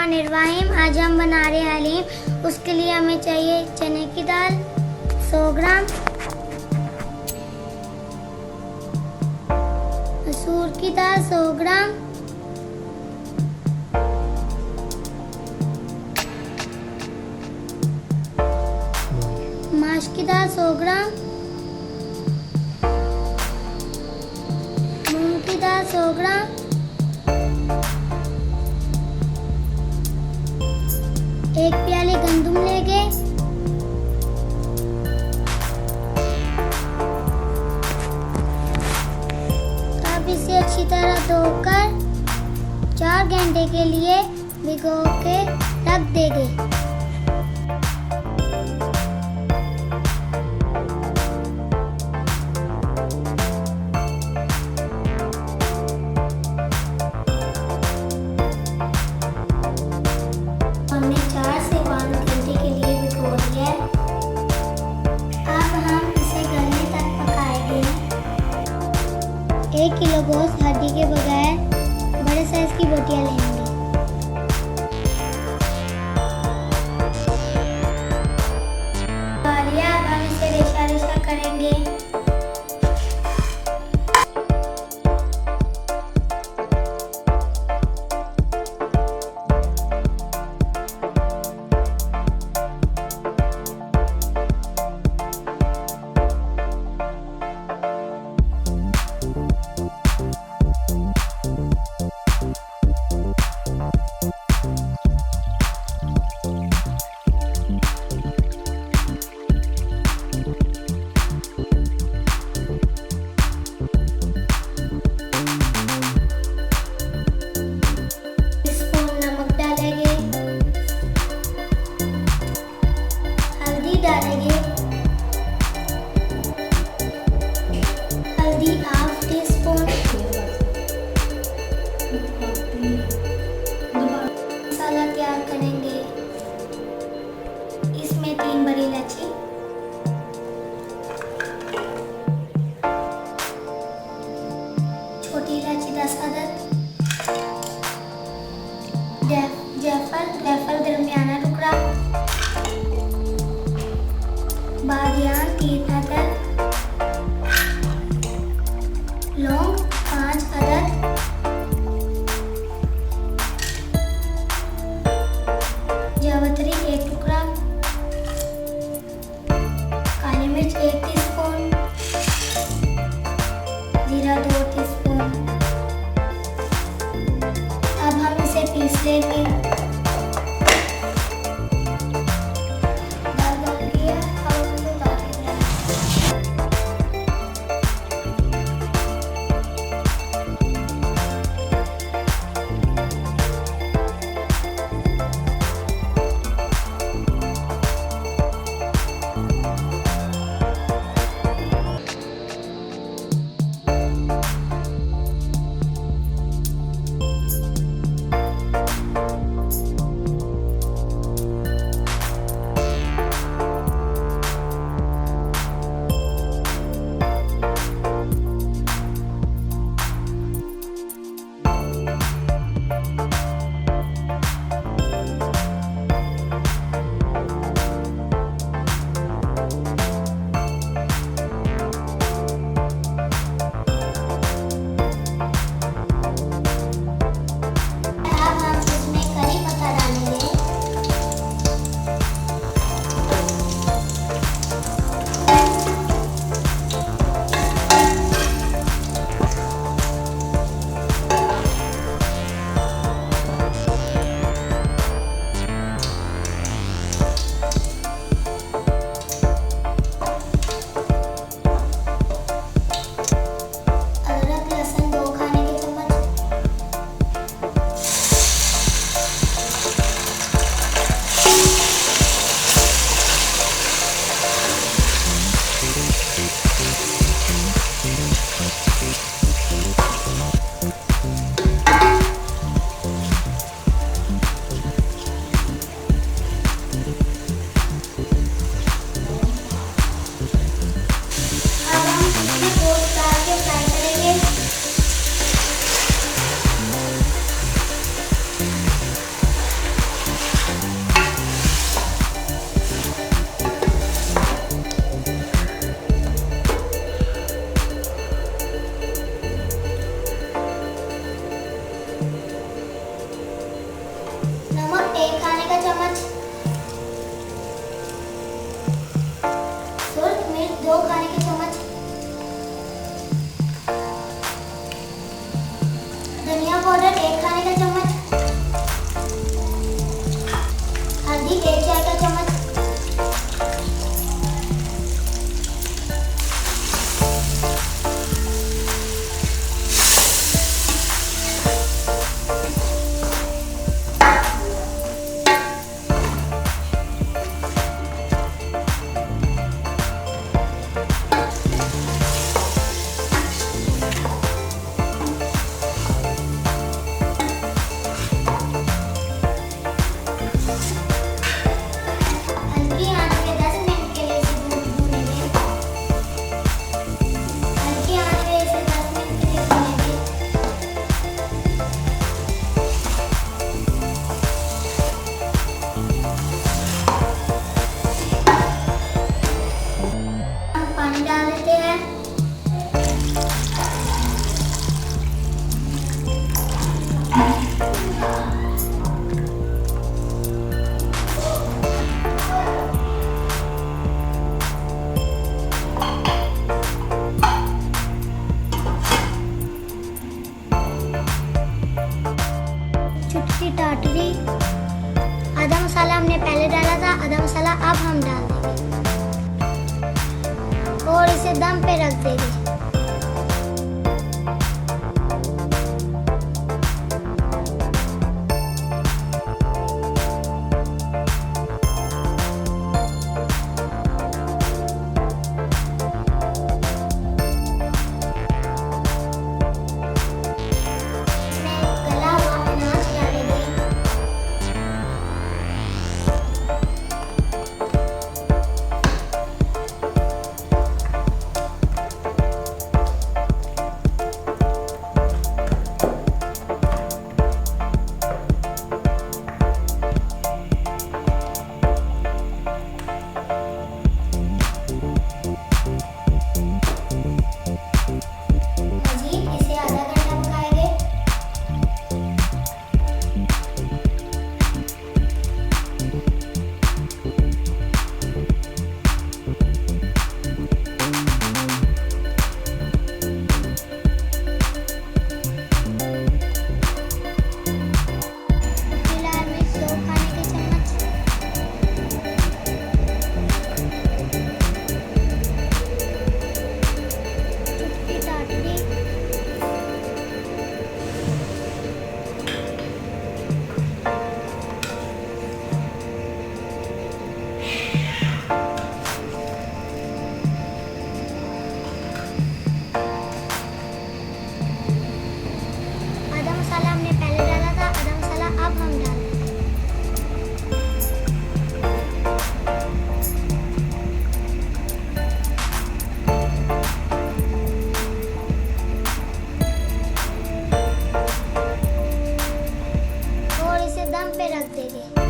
बिस्मिल्लाहिर्रहमानिर्रहीम। आज हम बना रहे हैं हलीम। उसके लिए हमें चाहिए चने की दाल 100 ग्राम, मसूर की दाल 100 ग्राम, माश की दाल 100 ग्राम, मूंग की दाल 100 ग्राम, एक प्याली गंदम लेंगे, अब इसे अच्छी तरह धोकर 4 घंटे के लिए भिगो के रख देंगे। हमने 4 से 5 घंटे के लिए भिगो दिया है। अब हम इसे गलने तक पकाएंगे। 1 किलो गोश्त हड्डी के बगैर बड़े साइज की बोटियां लेंगे। अब हम इसे रेशा रेशा करेंगे। डालेंगे हल्दी हाफ टी स्पून, मसाला तैयार करेंगे। इसमें 3 बड़ी इलायची, छोटी इलायची 10 अदद, जायफल दरमियाना टुकड़ा, बादियान 3 अदद, लौंग 5 अदद, जावित्री 1 टुकड़ा, काली मिर्च 1 टीस्पून, जीरा 2 टीस्पून। अब हम इसे पीस लेंगे। हमने पहले डाला था, आधा मसाला अब हम डाल देंगे और इसे दम पे रख देंगे। दम पे रख देंगे।